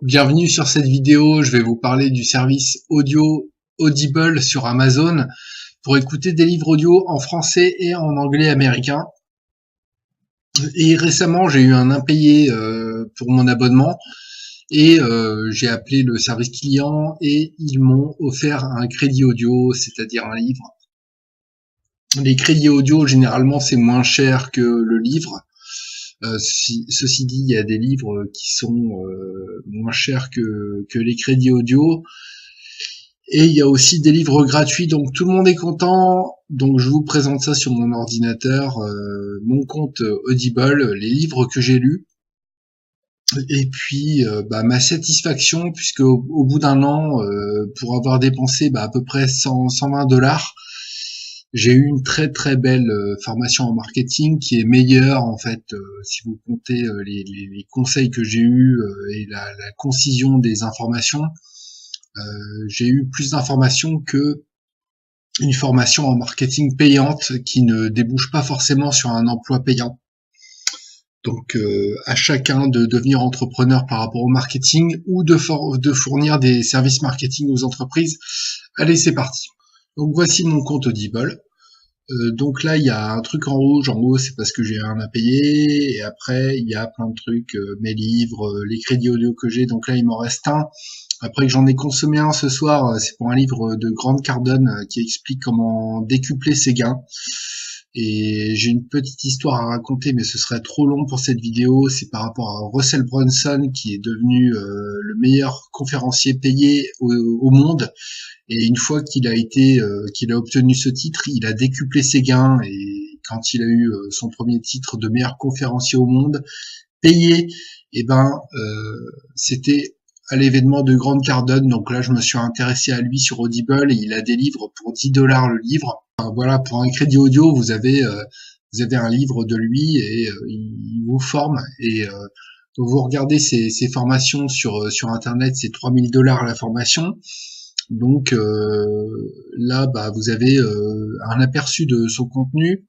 Bienvenue sur cette vidéo, je vais vous parler du service audio Audible sur Amazon pour écouter des livres audio en français et en anglais américain. Et récemment, j'ai eu un impayé pour mon abonnement et j'ai appelé le service client et ils m'ont offert un crédit audio, c'est-à-dire un livre. Les crédits audio, généralement, c'est moins cher que le livre. Ceci dit, il y a des livres qui sont moins chers que les crédits audio. Et il y a aussi des livres gratuits, donc tout le monde est content. Donc je vous présente ça sur mon ordinateur, mon compte Audible, les livres que j'ai lus. Et puis ma satisfaction, puisque au bout d'un an, pour avoir dépensé à peu près 120 $, j'ai eu une très très belle formation en marketing qui est meilleure en fait si vous comptez les conseils que j'ai eus et la concision des informations. J'ai eu plus d'informations que une formation en marketing payante qui ne débouche pas forcément sur un emploi payant. Donc à chacun de devenir entrepreneur par rapport au marketing ou de fournir des services marketing aux entreprises. Allez, c'est parti. Donc voici mon compte Audible. Donc là, il y a un truc en rouge. En haut, c'est parce que j'ai rien à payer. Et après, il y a plein de trucs, mes livres, les crédits audio que j'ai. Donc là, il m'en reste un. Après que j'en ai consommé un ce soir, c'est pour un livre de Grant Cardone qui explique comment décupler ses gains. Et j'ai une petite histoire à raconter, mais ce serait trop long pour cette vidéo. C'est par rapport à Russell Brunson, qui est devenu le meilleur conférencier payé au monde. Et une fois qu'il a obtenu ce titre, il a décuplé ses gains. Et quand il a eu son premier titre de meilleur conférencier au monde payé, c'était à l'événement de Grant Cardone. Donc là, je me suis intéressé à lui sur Audible et il a des livres pour 10 $ le livre. Enfin, voilà, pour un crédit audio, vous avez un livre de lui et il vous forme. Et donc vous regardez ses formations sur Internet, c'est 3000 $ la formation. Donc là, vous avez un aperçu de son contenu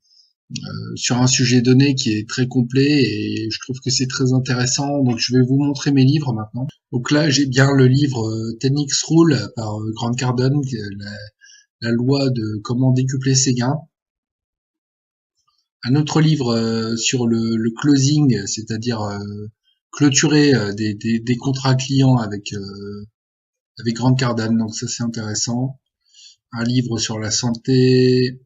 sur un sujet donné qui est très complet et je trouve que c'est très intéressant. Donc je vais vous montrer mes livres maintenant. Donc là, j'ai bien le livre 10X Rule par Grant Cardone, la loi de comment décupler ses gains. Un autre livre sur le closing, c'est-à-dire clôturer des contrats clients avec Grant Cardone, donc ça c'est intéressant. Un livre sur la santé,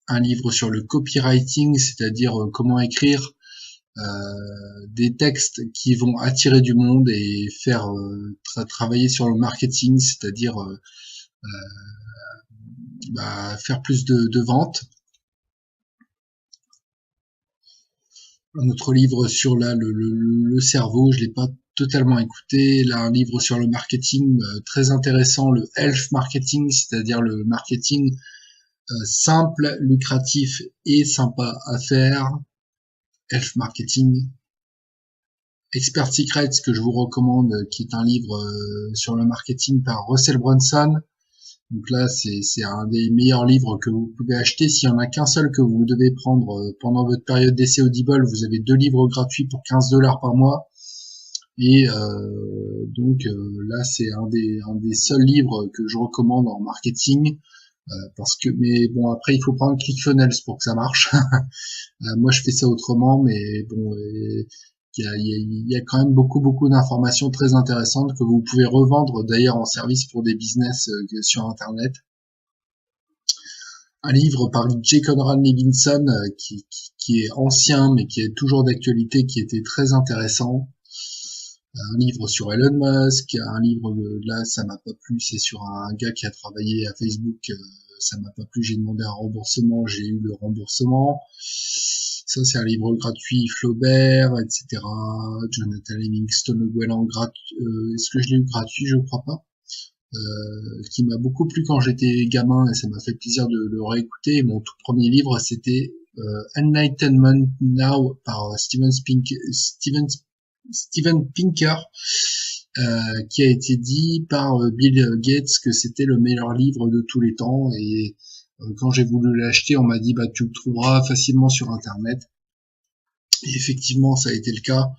un livre sur le copywriting, c'est-à-dire comment écrire des textes qui vont attirer du monde et faire travailler sur le marketing, c'est-à-dire faire plus de ventes. Un autre livre sur le cerveau, je l'ai pas totalement écouté. Là, un livre sur le marketing très intéressant, le health marketing, c'est-à-dire le marketing simple, lucratif et sympa à faire. Health marketing. Expert Secrets, que je vous recommande, qui est un livre sur le marketing par Russell Brunson. Donc là, c'est un des meilleurs livres que vous pouvez acheter. S'il y en a qu'un seul que vous devez prendre pendant votre période d'essai Audible, vous avez 2 livres gratuits pour 15 $ par mois. Et là, c'est un des seuls livres que je recommande en marketing. Mais bon, après il faut prendre ClickFunnels pour que ça marche. Moi je fais ça autrement, mais bon, il y a quand même beaucoup d'informations très intéressantes que vous pouvez revendre d'ailleurs en service pour des business sur Internet. Un livre par J. Conrad Levinson qui est ancien mais qui est toujours d'actualité, qui était très intéressant. Un livre sur Elon Musk, un livre là ça m'a pas plu, c'est sur un gars qui a travaillé à Facebook, ça m'a pas plu, j'ai demandé un remboursement, j'ai eu le remboursement. Ça c'est un livre gratuit, Flaubert, etc. Jonathan Livingstone, Le Goéland, est-ce que je l'ai eu gratuit? Je crois pas. Qui m'a beaucoup plu quand j'étais gamin et ça m'a fait plaisir de le réécouter. Mon tout premier livre c'était Enlightenment Now par Steven Pinker, qui a été dit par Bill Gates que c'était le meilleur livre de tous les temps. Et quand j'ai voulu l'acheter, on m'a dit tu le trouveras facilement sur Internet. Et effectivement, ça a été le cas.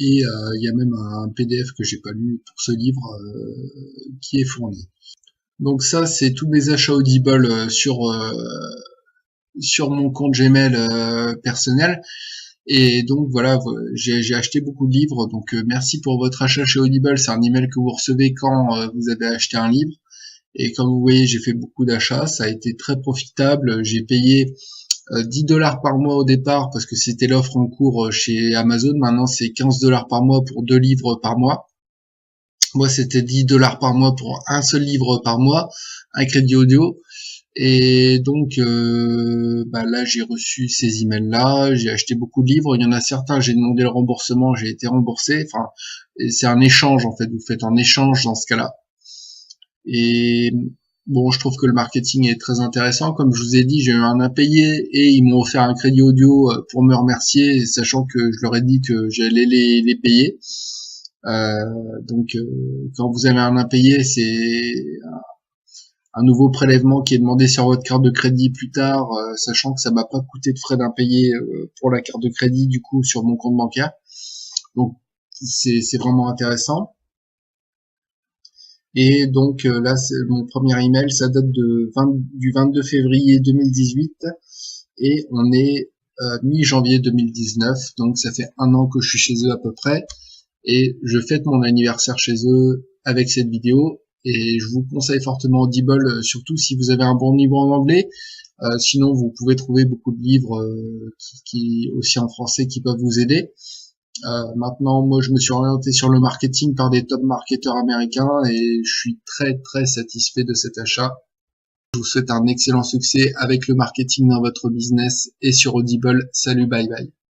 Et il y a même un PDF que j'ai pas lu pour ce livre qui est fourni. Donc ça, c'est tous mes achats Audible sur mon compte Gmail personnel. Et donc voilà, j'ai acheté beaucoup de livres. Donc merci pour votre achat chez Audible. C'est un email que vous recevez quand vous avez acheté un livre. Et comme vous voyez, j'ai fait beaucoup d'achats. Ça a été très profitable. J'ai payé 10 $ par mois au départ parce que c'était l'offre en cours chez Amazon. Maintenant, c'est 15 $ par mois pour 2 livres par mois. Moi, c'était 10 $ par mois pour un seul livre par mois, un crédit audio. Et donc, là, j'ai reçu ces emails-là. J'ai acheté beaucoup de livres. Il y en a certains, j'ai demandé le remboursement, j'ai été remboursé. Enfin, c'est un échange en fait. Vous faites un échange dans ce cas-là. Et bon, je trouve que le marketing est très intéressant. Comme je vous ai dit, j'ai eu un impayé et ils m'ont offert un crédit audio pour me remercier, sachant que je leur ai dit que j'allais les payer. Donc, quand vous avez un impayé, c'est un nouveau prélèvement qui est demandé sur votre carte de crédit plus tard, sachant que ça m'a pas coûté de frais d'impayé pour la carte de crédit, du coup, sur mon compte bancaire. Donc, c'est vraiment intéressant. Et donc là, mon premier email, ça date du 22 février 2018 et on est mi-janvier 2019, donc ça fait 1 an que je suis chez eux à peu près et je fête mon anniversaire chez eux avec cette vidéo et je vous conseille fortement Audible, surtout si vous avez un bon niveau en anglais. Sinon, vous pouvez trouver beaucoup de livres qui aussi en français qui peuvent vous aider. Maintenant, moi, je me suis orienté sur le marketing par des top marketeurs américains et je suis très très satisfait de cet achat. Je vous souhaite un excellent succès avec le marketing dans votre business et sur Audible. Salut, bye bye.